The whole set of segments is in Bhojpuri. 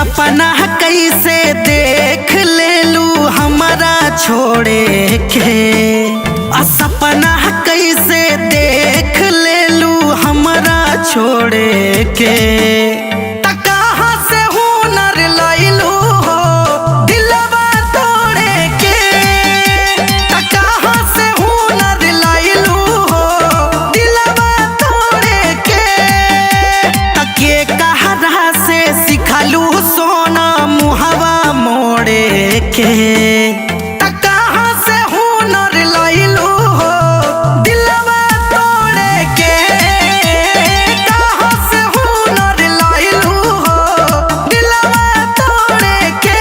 सपना कैसे देख लेलू हमारा छोड़े के। सपना कैसे देख लेलू हमारा छोड़े के। कहाँ से हुनर लैलू हो दिलवा तोड़े के। कहाँ से हुनर लैलू हो दिलवा तोड़े के। तके कहरा से सिखलू सोना मुहवा मोड़े के। कहाँ से हुनर लैलू हो दिलवा तोड़े के। कहाँ से हुनर लैलू हो दिलवा तोड़े के।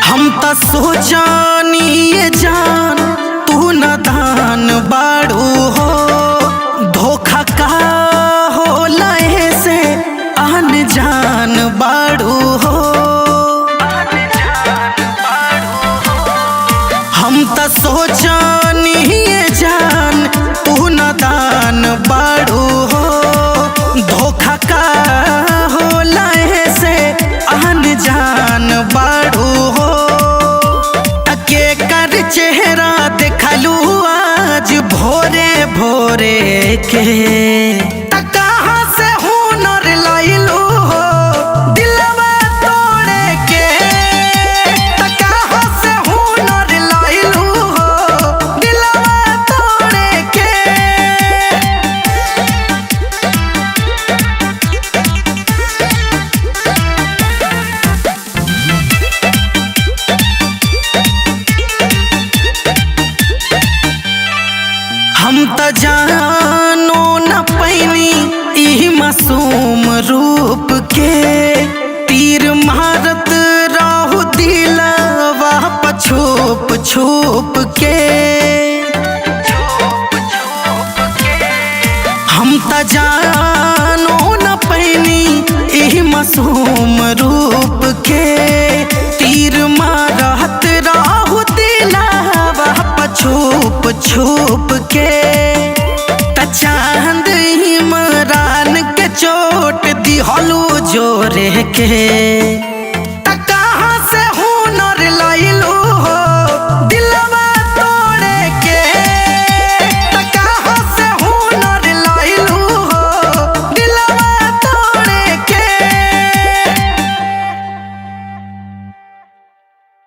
हम त सोचानी ये जान तू न दान बाड़ू हो। धोखा का हो लहे से आन जान बाड़ू हो। हम त सोचानी ये जान तू न दान बाड़ू हो। धोखा का हो लहे से आन जान बाड़ू हो। के कर चेहरा देखलू आज भोरे भोरे के। कहाँ से हुनर लैलू हो दिलवा तोड़े के। कहाँ से हुनर लैलू हो दिलवा तोड़े के। हम त जानो न पैनी ई मासूम रूप के। तीर मारत रहू दिलवा छुप छुप के। हम त जानो न पैनी ई मासूम रूप के। तीर मारत रहू दिलवा छुप छुप के। चांद इमरान के चोट दिहलू जोरे के।